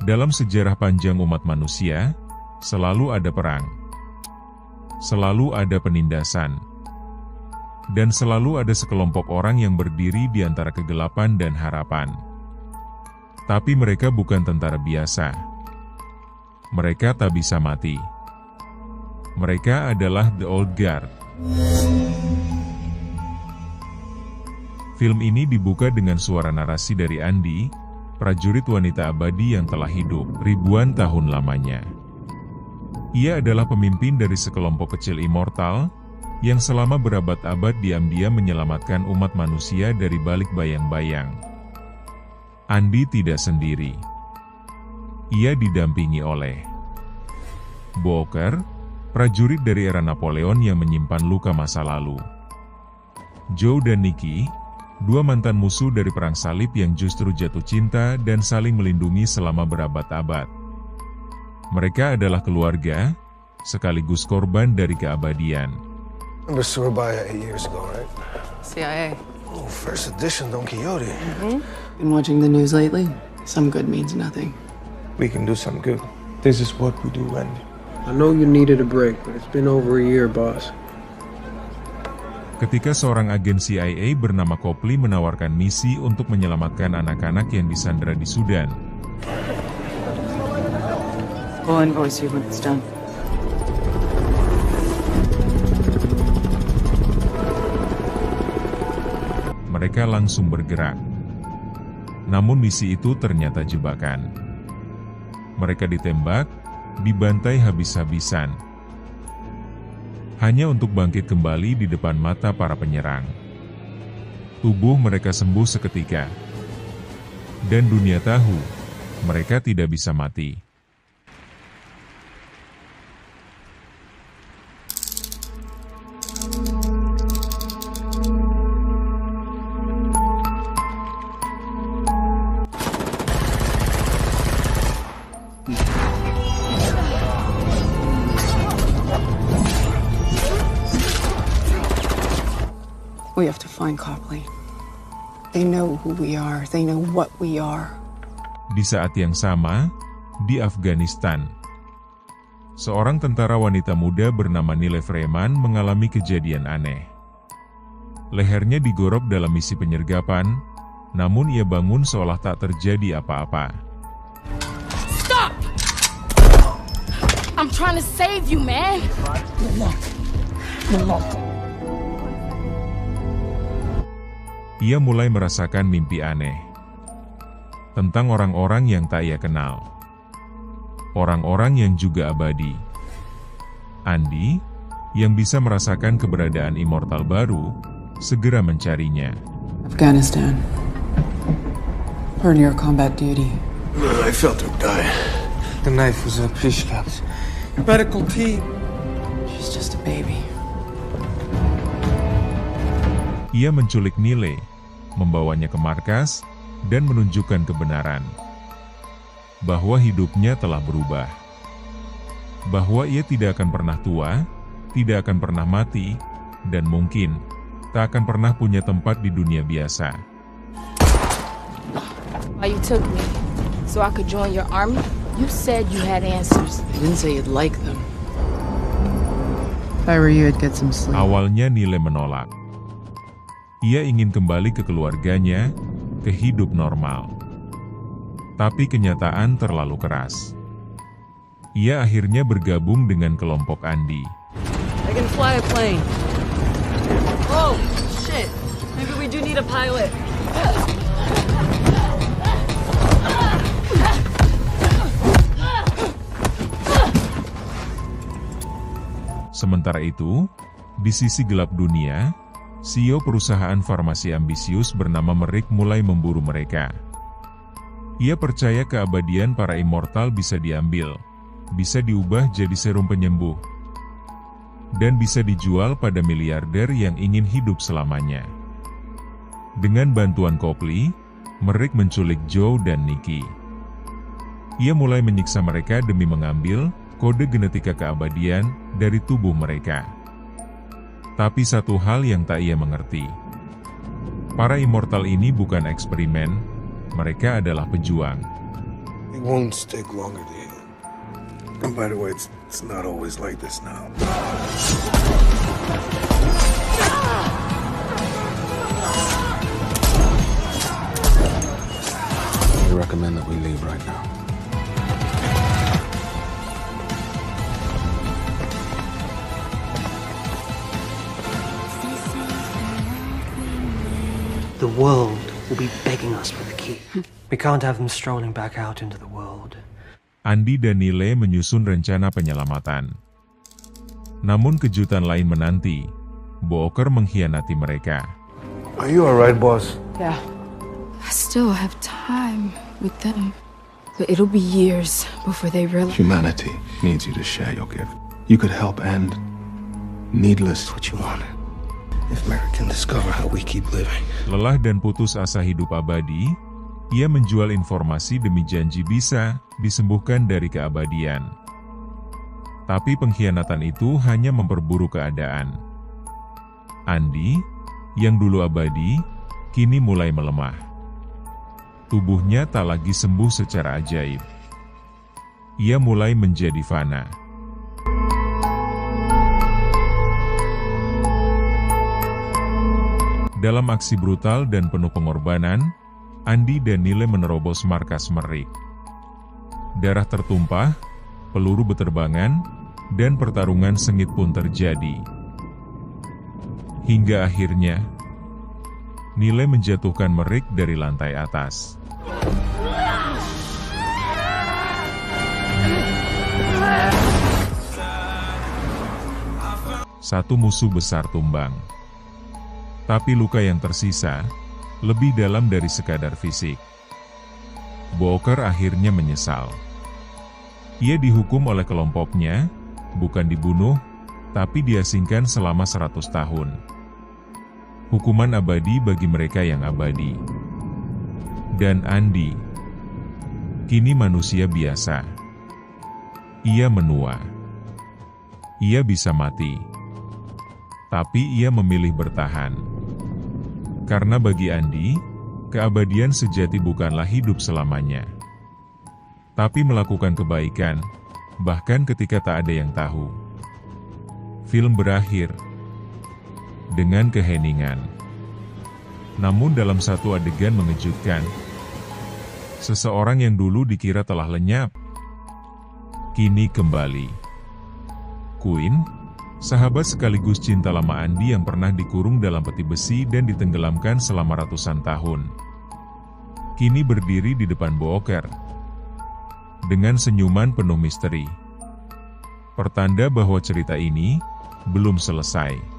Dalam sejarah panjang umat manusia, selalu ada perang. Selalu ada penindasan. Dan selalu ada sekelompok orang yang berdiri di antara kegelapan dan harapan. Tapi mereka bukan tentara biasa. Mereka tak bisa mati. Mereka adalah The Old Guard. Film ini dibuka dengan suara narasi dari Andi, prajurit wanita abadi yang telah hidup ribuan tahun lamanya. Ia adalah pemimpin dari sekelompok kecil immortal, yang selama berabad-abad diam-diam menyelamatkan umat manusia dari balik bayang-bayang. Andi tidak sendiri. Ia didampingi oleh Booker, prajurit dari era Napoleon yang menyimpan luka masa lalu. Joe dan Nikki, dua mantan musuh dari perang salib yang justru jatuh cinta dan saling melindungi selama berabad-abad. Mereka adalah keluarga, sekaligus korban dari keabadian. Remember Surabaya 8 years ago, right? CIA. Oh, first edition Don Quixote. Been watching the news lately? Some good means nothing. We can do some good. This is what we do, Andy. I know you needed a break, but it's been over a year, boss. Ketika seorang agen CIA bernama Copley menawarkan misi untuk menyelamatkan anak-anak yang disandera di Sudan. We'll invoice you when it's done. Mereka langsung bergerak. Namun misi itu ternyata jebakan. Mereka ditembak, dibantai habis-habisan. Hanya untuk bangkit kembali di depan mata para penyerang. Tubuh mereka sembuh seketika. Dan dunia tahu, mereka tidak bisa mati. We have to find Copley. They know who we are. They know what we are. Di saat yang sama, di Afghanistan, seorang tentara wanita muda bernama Nile Freeman mengalami kejadian aneh. Lehernya digorok dalam misi penyergapan, namun ia bangun seolah tak terjadi apa-apa. Stop! I'm trying to save you, man. Ia mulai merasakan mimpi aneh tentang orang-orang yang tak ia kenal. Orang-orang yang juga abadi. Andi, yang bisa merasakan keberadaan immortal baru, segera mencarinya. Afghanistan. Earlier combat duty. I felt her die. The knife was a Pishka's. Medical team. She's just a baby. Ia menculik Nile, membawanya ke markas, dan menunjukkan kebenaran. Bahwa hidupnya telah berubah. Bahwa ia tidak akan pernah tua, tidak akan pernah mati, dan mungkin tak akan pernah punya tempat di dunia biasa. Why you took me? So I could join your army? You said you had answers. I didn't say you'd like them. If I were you, I'd get some sleep. Awalnya Nile menolak. Ia ingin kembali ke keluarganya, ke hidup normal. Tapi kenyataan terlalu keras. Ia akhirnya bergabung dengan kelompok Andi. I can fly a plane. Oh, shit. Maybe we do need a pilot. Sementara itu, di sisi gelap dunia, CEO perusahaan farmasi ambisius bernama Merrick mulai memburu mereka. Ia percaya keabadian para immortal bisa diambil, bisa diubah jadi serum penyembuh, dan bisa dijual pada miliarder yang ingin hidup selamanya. Dengan bantuan Copley, Merrick menculik Joe dan Nikki. Ia mulai menyiksa mereka demi mengambil kode genetika keabadian dari tubuh mereka. Tapi satu hal yang tak ia mengerti. Para immortal ini bukan eksperimen, mereka adalah pejuang. It wounds take longer to heal. And by the way, it's not always like this now. I recommend that we leave right now. The world will be begging us for the key. We can't have them strolling back out into the world. Andy dan Nile menyusun rencana penyelamatan. Namun kejutan lain menanti. Booker mengkhianati mereka. Are you alright, boss? Yeah. I still have time with them. But it'll be years before they realize. Humanity needs you to share your gift. You could help end needless what you wanted. If Mary can discover how we keep living. Lelah dan putus asa hidup abadi, ia menjual informasi demi janji bisa disembuhkan dari keabadian. Tapi pengkhianatan itu hanya memperburuk keadaan. Andy, yang dulu abadi, kini mulai melemah. Tubuhnya tak lagi sembuh secara ajaib. Ia mulai menjadi fana. Dalam aksi brutal dan penuh pengorbanan, Andy dan Nile menerobos markas Merrick. Darah tertumpah, peluru beterbangan, dan pertarungan sengit pun terjadi. Hingga akhirnya, Nile menjatuhkan Merrick dari lantai atas. Satu musuh besar tumbang. Tapi luka yang tersisa, lebih dalam dari sekadar fisik. Booker akhirnya menyesal. Ia dihukum oleh kelompoknya, bukan dibunuh, tapi diasingkan selama 100 tahun. Hukuman abadi bagi mereka yang abadi. Dan Andy, kini manusia biasa. Ia menua. Ia bisa mati. Tapi ia memilih bertahan. Karena bagi Andy, keabadian sejati bukanlah hidup selamanya. Tapi melakukan kebaikan, bahkan ketika tak ada yang tahu. Film berakhir dengan keheningan. Namun dalam satu adegan mengejutkan, seseorang yang dulu dikira telah lenyap, kini kembali. Quinn, sahabat sekaligus cinta lama Andy yang pernah dikurung dalam peti besi dan ditenggelamkan selama ratusan tahun, kini berdiri di depan Booker dengan senyuman penuh misteri. Pertanda bahwa cerita ini belum selesai.